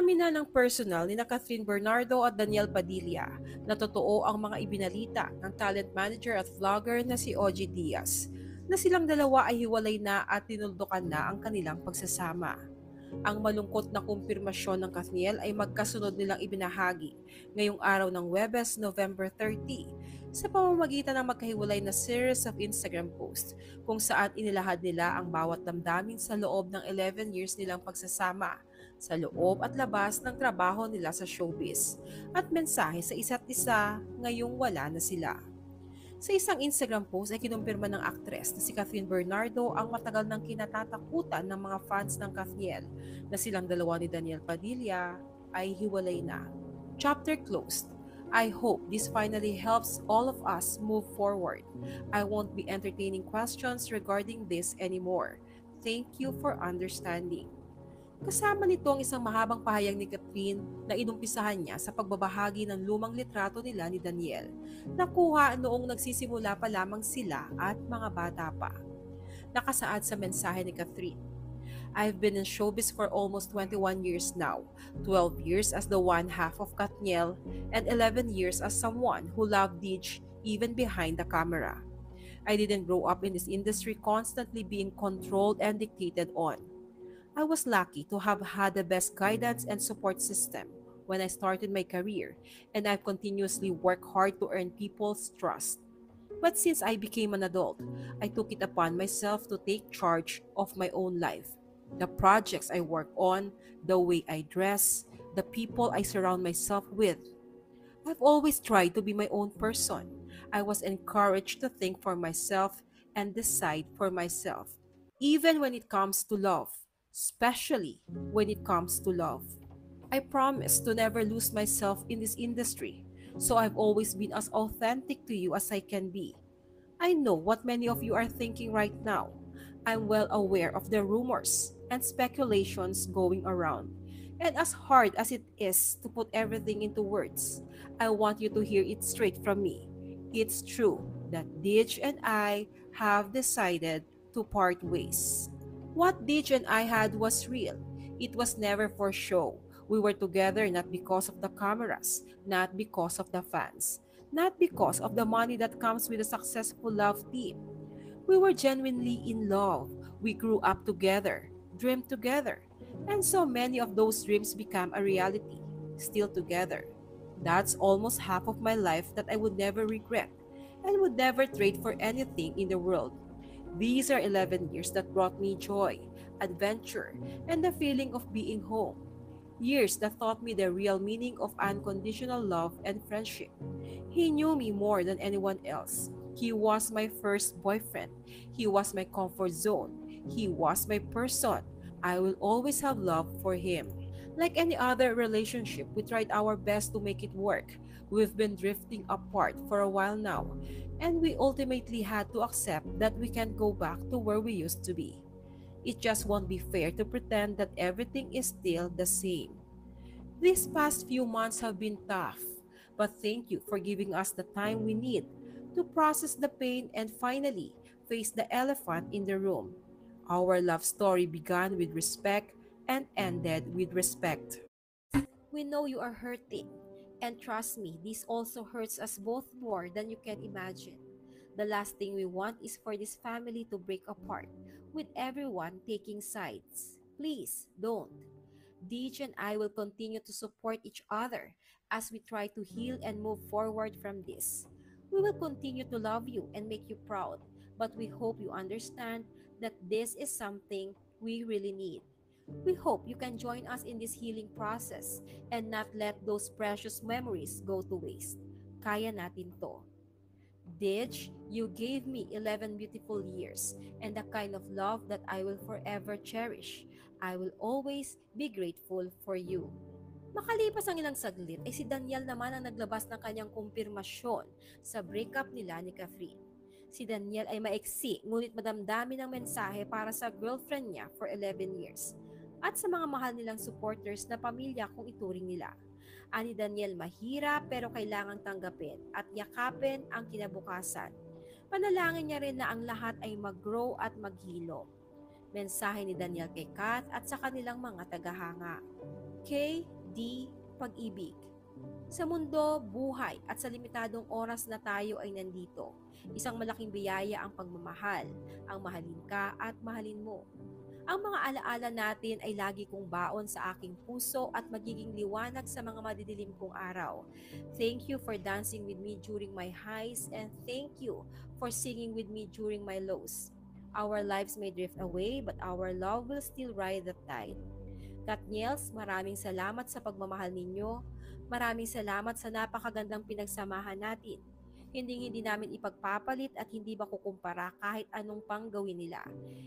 Inamin na ng personal ni na Catherine Bernardo at Daniel Padilla na totoo ang mga ibinalita ng talent manager at vlogger na si Ogie Diaz na silang dalawa ay hiwalay na at tinuldukan na ang kanilang pagsasama. Ang malungkot na kumpirmasyon ng Kathniel ay magkasunod nilang ibinahagi ngayong araw ng Webes, November 30, sa pamamagitan ng magkahiwalay na series of Instagram posts kung saan inilahad nila ang bawat damdamin sa loob ng 11 years nilang pagsasama sa loob at labas ng trabaho nila sa showbiz at mensahe sa isa't isa ngayong wala na sila. Sa isang Instagram post ay kinumpirma ng aktres na si Catherine Bernardo ang matagal nang kinatatakutan ng mga fans ng Kathniel na silang dalawa ni Daniel Padilla ay hiwalay na. Chapter closed. I hope this finally helps all of us move forward. I won't be entertaining questions regarding this anymore. Thank you for understanding. Kasama nito ang isang mahabang pahayag ni Catherine na inumpisahan niya sa pagbabahagi ng lumang litrato nila ni Daniel, nakuha noong nagsisimula pa lamang sila at mga bata pa. Nakasaad sa mensahe ni Catherine, I've been in showbiz for almost 21 years now, 12 years as the one half of Katniel, and 11 years as someone who loved Deej even behind the camera. I didn't grow up in this industry constantly being controlled and dictated on. I was lucky to have had the best guidance and support system when I started my career, and I've continuously worked hard to earn people's trust. But since I became an adult, I took it upon myself to take charge of my own life. The projects I work on, the way I dress, the people I surround myself with. I've always tried to be my own person. I was encouraged to think for myself and decide for myself, even when it comes to love, especially when it comes to love. I promise to never lose myself in this industry, so I've always been as authentic to you as I can be. I know what many of you are thinking right now. I'm well aware of the rumors and speculations going around. And as hard as it is to put everything into words, I want you to hear it straight from me. It's true that Ditch and I have decided to part ways. What Ditch and I had was real. It was never for show. We were together not because of the cameras, not because of the fans, not because of the money that comes with a successful love team. We were genuinely in love. We grew up together, dreamed together, and so many of those dreams became a reality, still together. That's almost half of my life that I would never regret and would never trade for anything in the world. These are 11 years that brought me joy, adventure, and the feeling of being home. Years that taught me the real meaning of unconditional love and friendship. He knew me more than anyone else. He was my first boyfriend. He was my comfort zone. He was my person. I will always have love for him. Like any other relationship, we tried our best to make it work. We've been drifting apart for a while now, and we ultimately had to accept that we can't go back to where we used to be. It just won't be fair to pretend that everything is still the same. These past few months have been tough, but thank you for giving us the time we need to process the pain and finally face the elephant in the room. Our love story began with respect and ended with respect. We know you are hurting, and trust me, this also hurts us both more than you can imagine. The last thing we want is for this family to break apart, with everyone taking sides. Please don't. Deej and I will continue to support each other as we try to heal and move forward from this. We will continue to love you and make you proud, but we hope you understand that this is something we really need. We hope you can join us in this healing process and not let those precious memories go to waste. Kaya natin to. Didge, you gave me 11 beautiful years and the kind of love that I will forever cherish. I will always be grateful for you. Makalipas ang ilang saglit ay si Daniel naman ang naglabas ng kanyang kumpirmasyon sa breakup nila ni Catherine. Si Daniel ay maiksi ngunit madamdamin ang mensahe para sa girlfriend niya for 11 years at sa mga mahal nilang supporters na pamilya kung ituring nila. Ani Daniel, mahirap pero kailangang tanggapin at yakapin ang kinabukasan. Panalangin niya rin na ang lahat ay mag-grow at maghilo. Mensahe ni Daniel kay Kat at sa kanilang mga tagahanga. K.D. Pag-ibig. Sa mundo, buhay at sa limitadong oras na tayo ay nandito, isang malaking biyaya ang pagmamahal, ang mahalin ka at mahalin mo. Ang mga alaala natin ay lagi kong baon sa aking puso at magiging liwanag sa mga madidilim kong araw. Thank you for dancing with me during my highs and thank you for singing with me during my lows. Our lives may drift away but our love will still ride the tide. Katniels, maraming salamat sa pagmamahal ninyo. Maraming salamat sa napakagandang pinagsamahan natin. Hindi namin ipagpapalit at hindi ba kukumpara kahit anong pang gawin nila.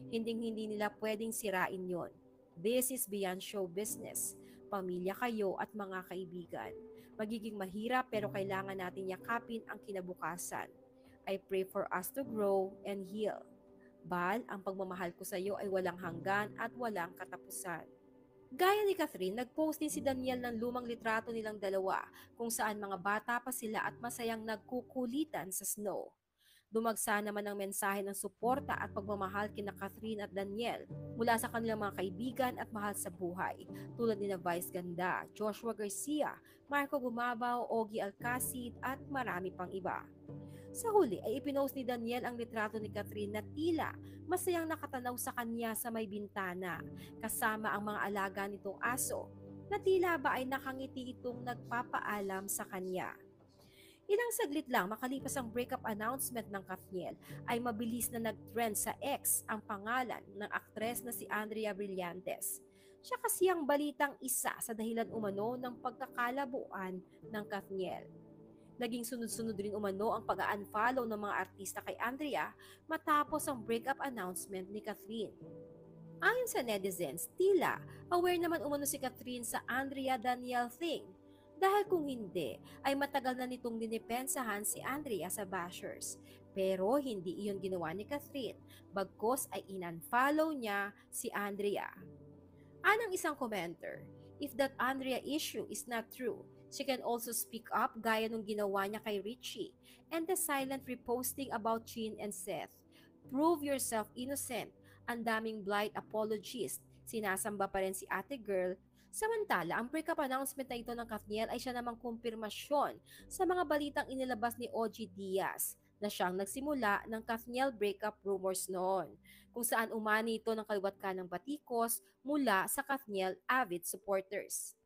Hindi nila pwedeng sirain yon. This is beyond show business. Pamilya kayo at mga kaibigan. Magiging mahirap pero kailangan natin yakapin ang kinabukasan. I pray for us to grow and heal. Bal, ang pagmamahal ko sa iyo ay walang hanggan at walang katapusan. Gaya ni Catherine, nag-post din si Daniel ng lumang litrato nilang dalawa kung saan mga bata pa sila at masayang nagkukulitan sa snow. Dumagsa naman ang mensahe ng suporta at pagmamahal kina Catherine at Daniel mula sa kanilang mga kaibigan at mahal sa buhay tulad ni Vice Ganda, Joshua Garcia, Marco Gumabaw, Ogie Alcacid at marami pang iba. Sa huli ay ipinost ni Daniel ang litrato ni Catherine na tila masayang nakatanaw sa kanya sa may bintana kasama ang mga alaga nitong aso na tila ba ay nakangiti itong nagpapaalam sa kanya. Ilang saglit lang makalipas ang breakup announcement ng Kathniel ay mabilis na nag-trend sa X ang pangalan ng aktres na si Andrea Brillantes. Siya kasi ang balitang isa sa dahilan umano ng pagkakalabuan ng Kathniel. Naging sunod-sunod rin umano ang pag-unfollow ng mga artista kay Andrea matapos ang breakup announcement ni Catherine. Ayon sa netizens, tila aware naman umano si Catherine sa Andrea Daniel thing dahil kung hindi ay matagal na nitong dinipensahan si Andrea sa bashers. Pero hindi iyon ginawa ni Catherine, bagkos ay in-unfollow niya si Andrea. Anang isang commenter, if that Andrea issue is not true, she can also speak up gaya nung ginawa niya kay Richie and the silent reposting about Chin and Seth. Prove yourself innocent. Ang daming blind apologists. Sinasamba pa rin si ate girl. Samantala, ang breakup announcement na ito ng Kathniel ay siya namang kumpirmasyon sa mga balitang inilabas ni OG Diaz na siyang nagsimula ng Kathniel breakup rumors noon, kung saan umani ito ng kaliwat kanang batikos mula sa Kathniel avid supporters.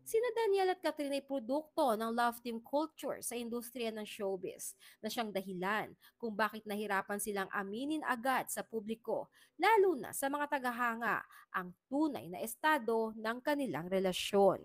Sina Daniel at Catherine ay produkto ng love team culture sa industriya ng showbiz na siyang dahilan kung bakit nahirapan silang aminin agad sa publiko, lalo na sa mga tagahanga, ang tunay na estado ng kanilang relasyon.